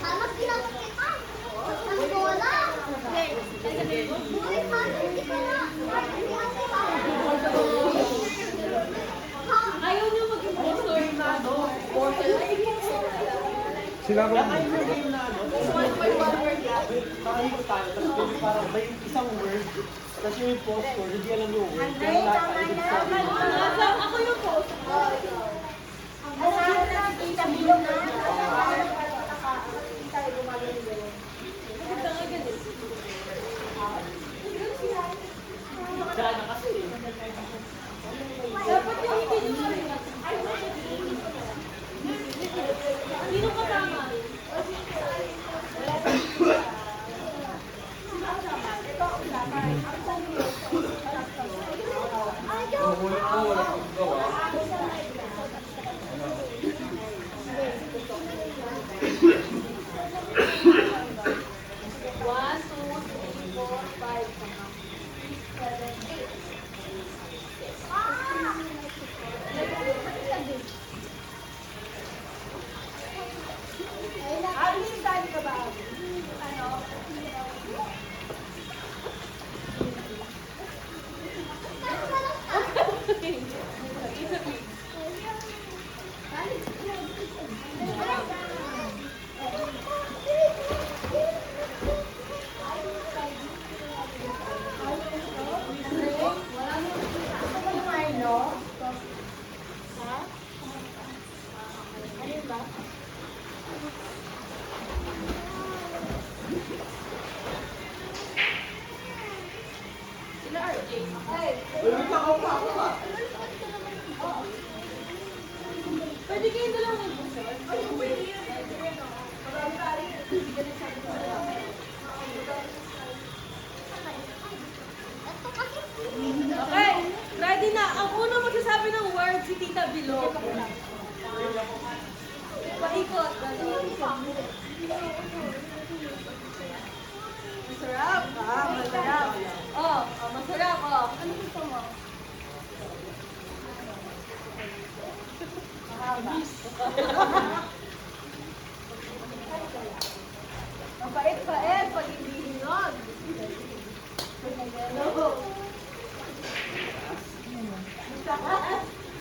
Hanap kinapit kita. Ang bola. Uy, hanap hindi pala. Ayaw niyo mag-impostor na, no? Sila ko. Nakahigit tayo, tapos parang may isang word, tapos yung impostor, hindi alam yung word. Kaya nakahigit sa Ako yung post. Asahan na, kita bilog na. Diyan na kasi. Dapat yung hindi nyo rin. Sino ka tama? Pwede kayo dalawa mag-usap? Okay, ready na. Ang unang magsasabi ng word si Tita Bilo. Paikot. Masarap. Masarap. Oh, masarap. Oh. Ano gusto mo? Ang pait-pait pag hindi hinog.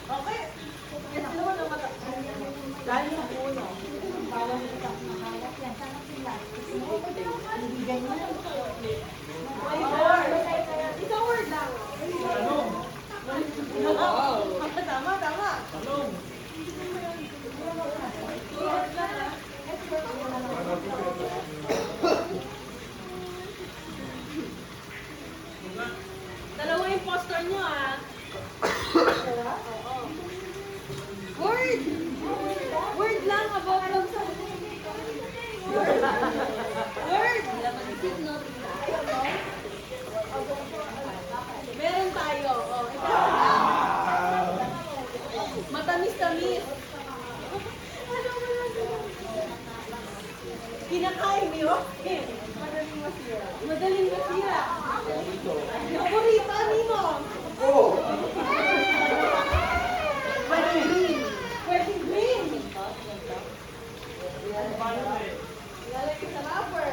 Okay. Ito mo na mata. Dahil sa puno. Bawang itak na hawak yan. Sana sila. Hindi ganyan. Isang word lang. Tama, tama. Talong. Dalawa yung poster nyo, ah. Word! Word lang about lang sa... Word! Meron tayo. Oh, ikaw. Matamis-tamis. Kinakain ni Rocky. Madaling masira. Madaling masira. Paborito, anino? Pwede green. Pwede green. Ilalagay ko sa wrapper.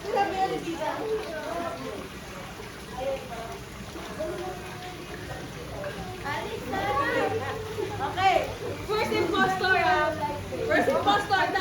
Sinabi yan ni Tita. Okay. First impostor, ah. First impostor.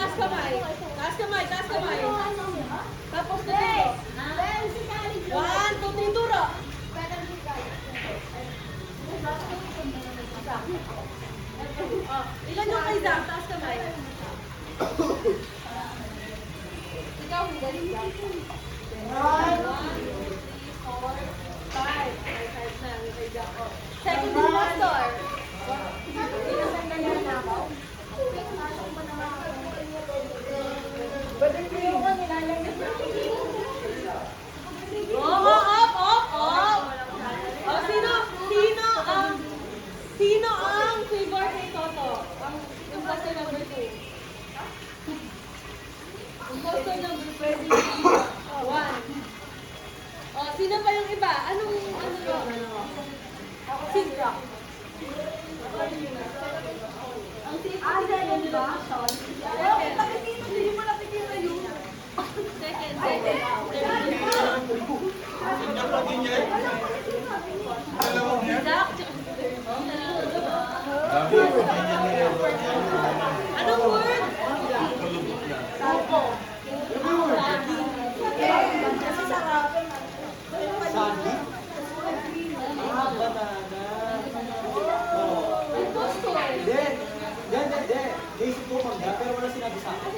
Anong word? Kasi sarap. Sandy? Ah, banana. Oh. Hindi. Naisip ko mangga, pero wala sinabi sa akin.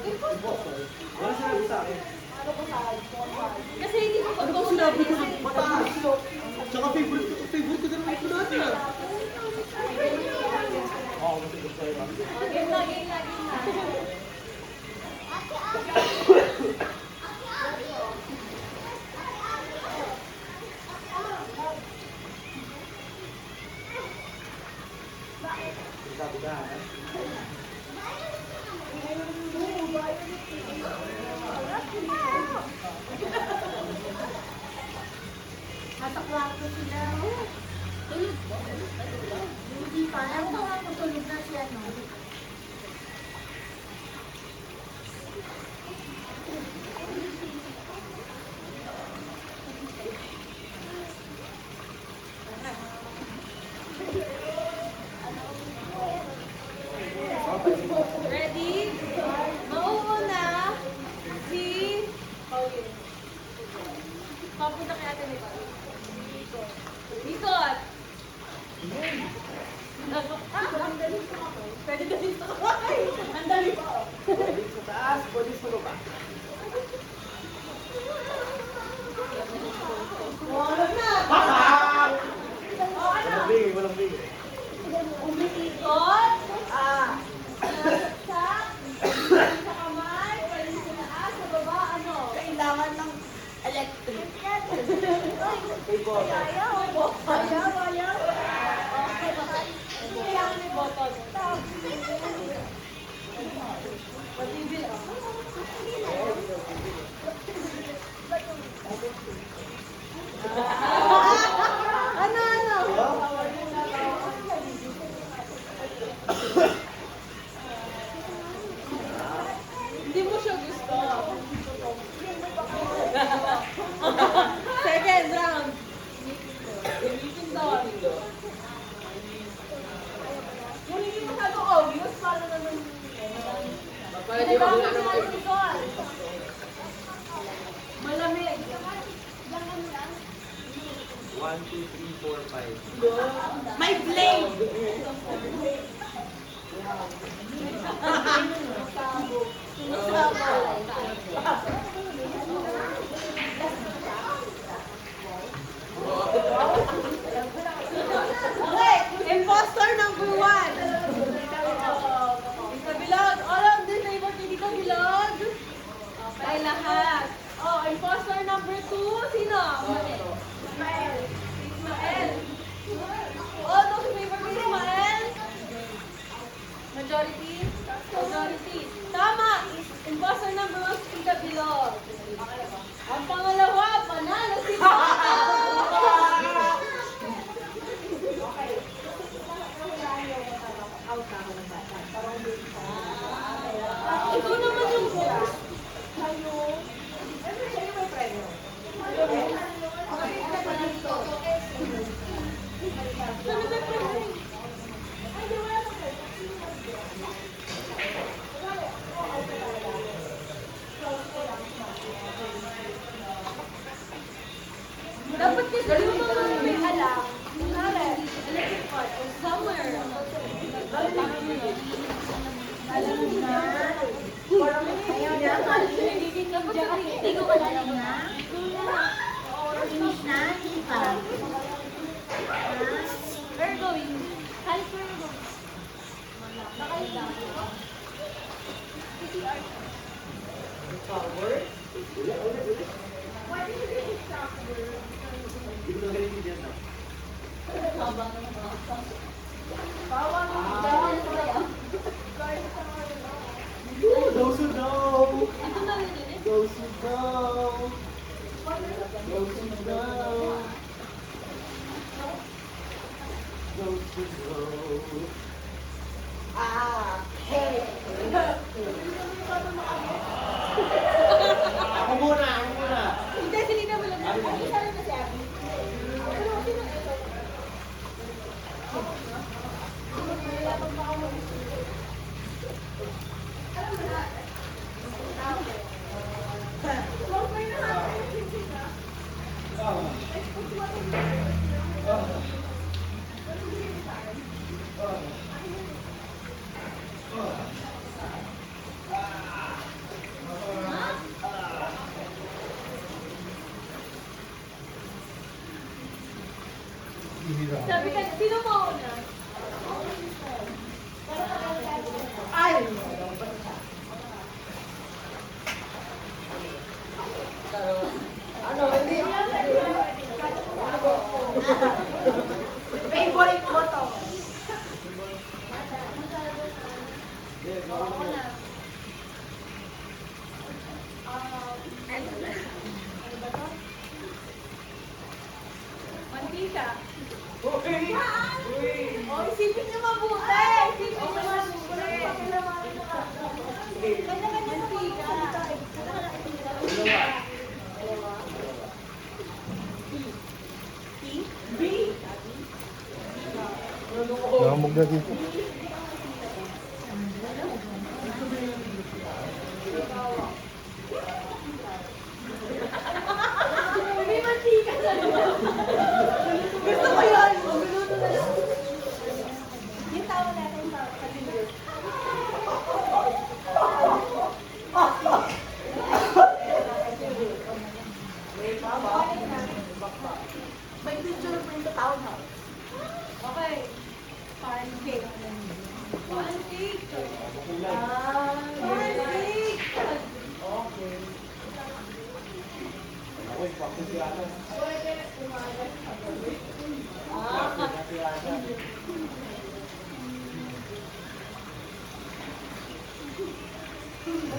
Impostor. Wala sinabi sa akin. Kasi hindi ko Ano ba sinabi ko? Mataas. Tsaka favorite ko din naman ito natin ah. Oo, matindog tayo ba? Game na. Sabi ka, Nasa kwarto sila. Tulog po. Hindi pa. Alam ko nga kung tulog na siya, no? Ready? Mauuna si Pauline. Papunta kay Ate Nicole. Nicole! Pwede ka dito. Ang dali pa. bodies sa taas, bodies sa baba. Wala na. Walang bigay. Umiikot. Sa kamay. Pwede sa taas, sa baba, ano? Kailangan ng electric. Kay Boto. Ayaw. Kailangan may bottle. Patibil ako. Hindi mo siya gusto. Second round. Ulitin daw. Yung hindi masyado obvious, paano naman malamig. 1, 2, 3, 4, 5. My blade! Impostor number 1. Dito Bilog. All of the favor kay Dito Bilog. Ay lahat. Oh, impostor number 2. Sino? Ismael. All those in favor kay Ismael. Majority. Tama. Impostor number 1 si Tita Bilog. Ang pangalawa, panalo si Boto. Ikaw naman yung host. Ano ba premyo? Dapat kasi yung mga may alam. Electric part. Summer. Alam na. Ayaw niya. Hindi ko alam na. Finish na? Hindi pa. Where going? Kahit where going? Bakit lang? Power? Hindi ko na ganito dyan na. Those who know. Ito na rin eh. Those who know. Those who know. Those who know. Hey. Ako muna. Sabi ka, sino mauna? Ay! Ano, hindi? Favorite mo to? Mantika. Okay. Oh, isipin niyo mabuti. Isipin niyo mabuti. Kanya-kanya na mantika. B. Nakamog na dito. May mantika na naman. Gusto ko yun. Magluluto na lang. Yung tao natin sa kalibur. May picture of the townhouse. Okay. Pancake. Pancake. Pancake. Okay. Uy, practice si Ana. Si Ana.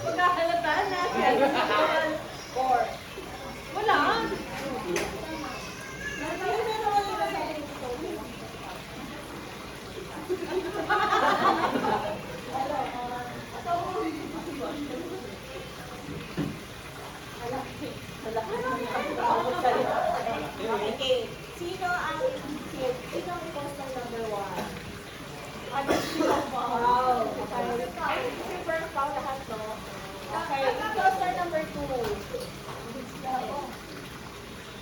Pagkakalataan natin. Four. Wala. Okay. Sino ang imposter number 1? Ano sino ba? Wow. Okay. Super foul lahat, no? Okay. Imposter number 2.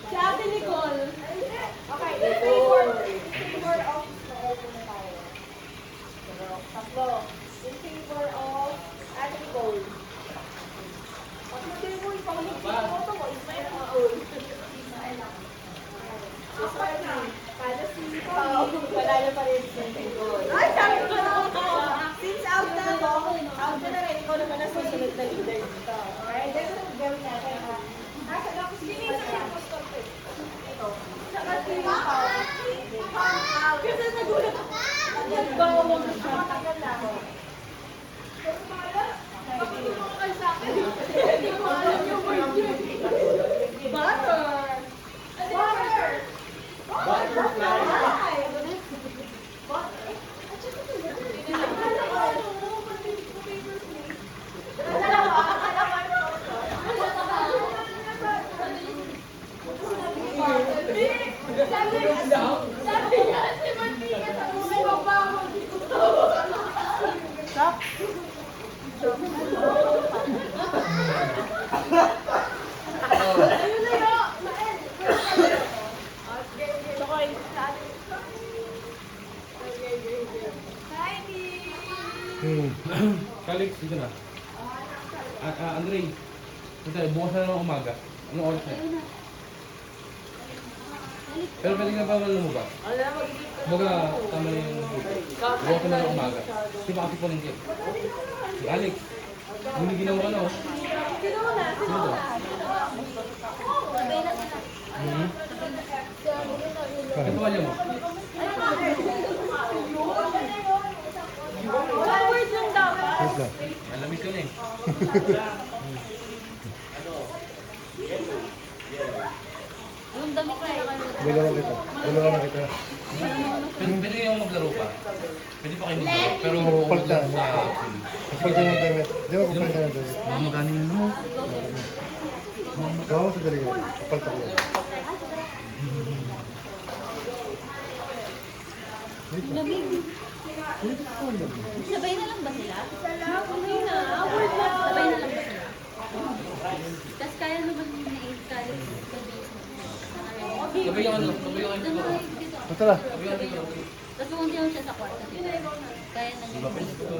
Si Ate Nicole. Okay. In favor of Noel na tayo. Tatlo. In favor of Ate Nicole. Pag hindi mo ipaulit yung photo mo, Ismael ang aul. Ismael na. Para si Pao, wala na pa rin si Nicole. Ay, sabi ko na. Since out na rin, ikaw naman ang susunod na leader dito. Alright, then gawin natin ha. Nasa lang, sino yung impostor ko? Ito. Saka si Pao. Pao. Kasi nagulat ako. Nagbawa mo siya. Matagal na ako. Pero pala, bakit mo kayo sa akin? Hindi ko alam yung word yun. Butter. Butter. Butterfly. Kalik, dito na. Andre, bukas na naman umaga. Anong oras na? Pero pwede ka ba lumabas? Baga, tama na yung bukas na naman umaga. Di ba kasi po lang dito? Si Alex, giniginaw ka na oh. Sino mo na? Sino mo na? Ito ka niya mo. One word lang dapat. Wait lang. Malamig ka na eh. Dalawa kita. Dalawa na kita. Pwede kayong maglaro pa. Pwede pa kayo maglaro. Pero Palta. sa... Kapag ka ng damit. Di ba kapag ka ng damit? Mamaganin mo. Gawa mo sa galing. Kapaltak mo. Sabay na lang ba sila? Okay na. Award na. Sabay na lang ba sila? Tapos kaya naman yung na-encourage sa base mo. Sabay yung ano, sabay yung ano. Basta na. Sabay yung ano. Tapos pumunti lang siya sa kwarto. Kaya na niya.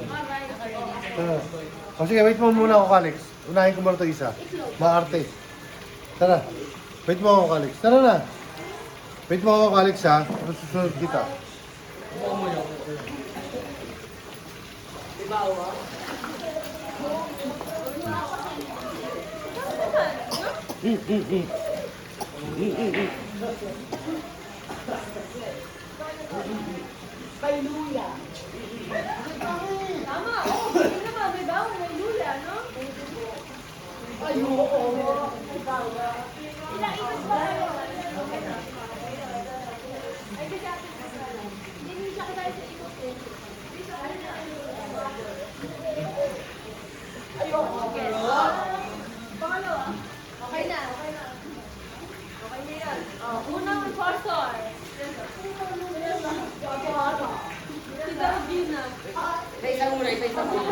Naka-ready. O sige, wait mo muna ako, Calix. Unahin ko muna ito isa. Maarte. Tara. Wait mo ako, Calix. Tara na. Wait mo ako, Calix, ha. Tapos susunod kita. May luya. Tama, oh. Hindi naman, may bawang, may luya, no? Ayoko. May bawang. Inaikot ba kayo? Ay, kasi atin ko sa alam. Hindi siya kaya sa ikot eh. Ayoko. Okay. Pangalawa. Okay na. Okay na. Okay na yan. Unang pastor. Si Davina. Isa muna, isa muna.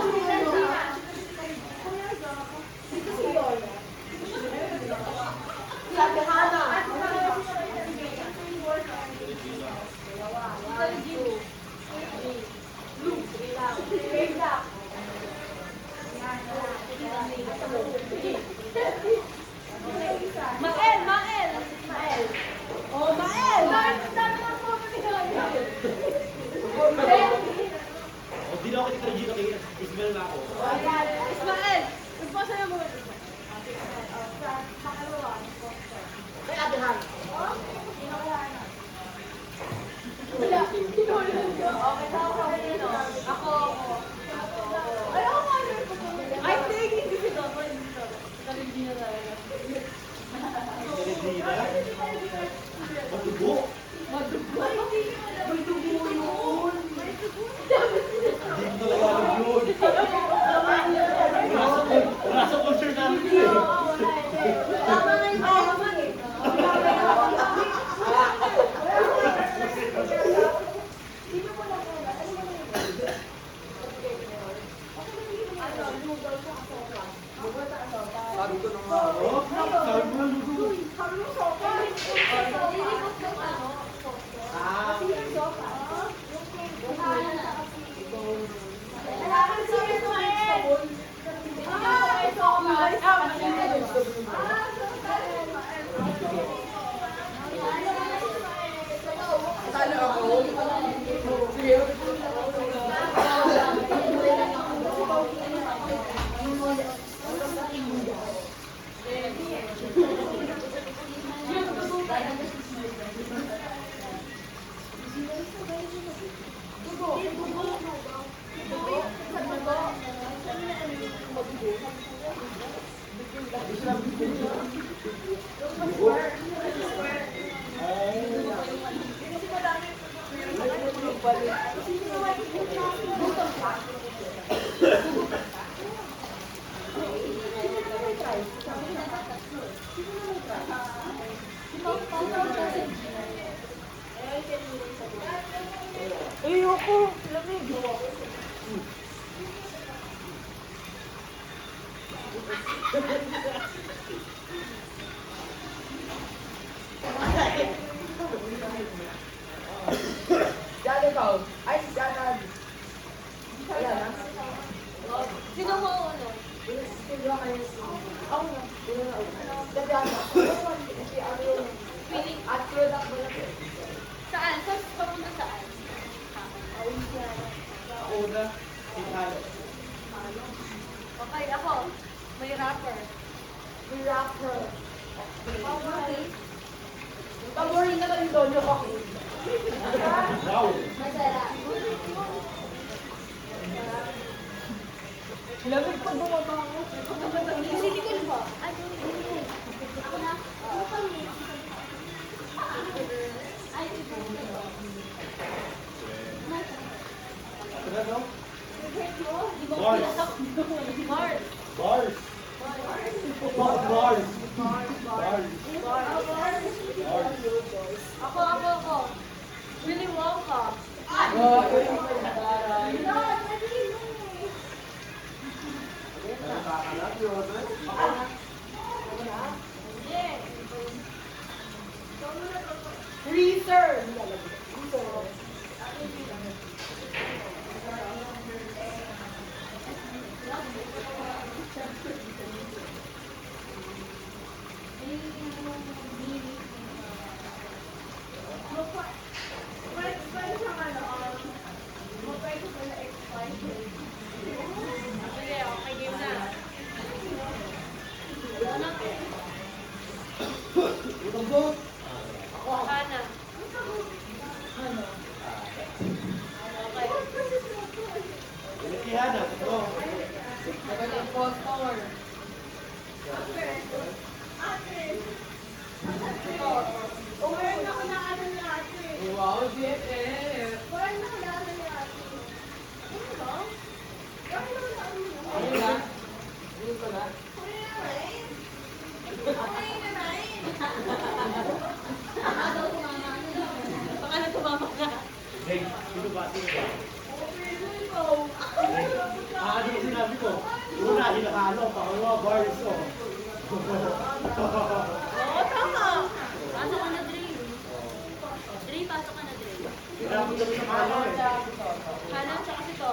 Dito si Yola. Si Ate Hana. Mael, Mael. Mael. Oh, Mael. Dami ng photo ni Yola. Hindi na ako kita Regina kay Ismael na ako. Ismael, magpasa na mo. May Ate Hana. Wala. Kinulan ko. Okay na ako. Ako. Ayaw ko ano ko. Ay, hindi. Hindi ko. Regina talaga. Regina? Matubo? Madugo. May dugo yun. May dugo. Hindi ko talaga alam yun. Wala sa concert namin yun eh. Tama na yung tama eh. Sabi ko nung ako. Sabi ko nung luto. Ah, Ayoko. Lamig. Dali ka. Ay, si Janan. Wala na. Sino mo ano? Sino kayo? Ako na. Dali ako. Si ano yung Feeling. at product mo na. Saan? Saan? Papunta saan? Una, si Halo. Okay, ako. May rapper. Si Rapper. Paborito. Paborito na rin doon yung ako. Wow. Masarap. Lamig pa bumaba ako. Hindi ko ba? Ay, ako na. Ay, Ano? di ba Mars. Mars. Bars. Bars. Ako. Willy Wonka. Freezer. Kihana, ito. Umayon ako na ano ni ate. Wow, BFF. Umayon ako na ano ni ate. Ano ba? Ano na ano mo? Ano na? Ano ka na? Baka na tumama ka. Hey, sino ba? Ano yung sinabi ko? Una, hinakalo. Pangalawa, bars. Oh. Oo, tama. Pasok ka na, Dre. Dre, pasok ka na, Dre. Kailangan ko lang sa kalo eh. Kanan siya kasi to.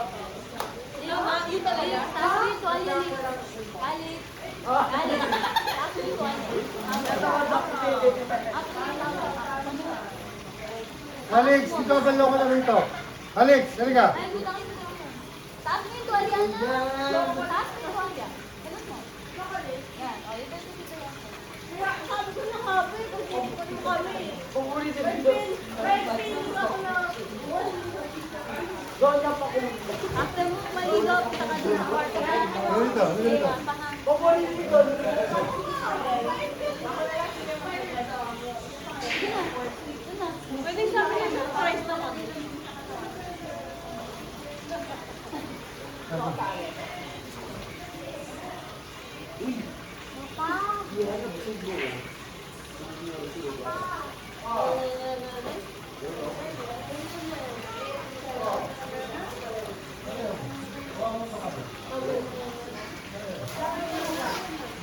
Yun talaga. Tapos yung tuwalya ni Alex. Alex. Actually, tuwalya. Alex, ikaw balo ko na rito. Alex, halika. Ay, butang ito na mo. Taas mo yung tuwalya na. Taas mo yung tuwalya. Ganun mo. Yan. O, ito dito yan. Sabi ko na kape, kasi hindi ko rin kami. Pumuli din Red dito. pin ako na. Doon ka pa kung... After mo maligaw, kita ka dun sa kwarto. Ano dito? Ano dito? Pahang. Pumuli dito. Yun na. Yun na. Pwede sa akin na price na lang.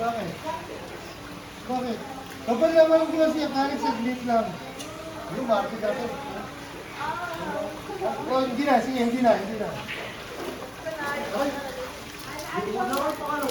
Bakit? Bakit? Kapag naman ko siya, kahit saglit lang. Yung market natin. Oh, hindi na, sige, hindi na. Ay, Hindi ko na ako pa ano.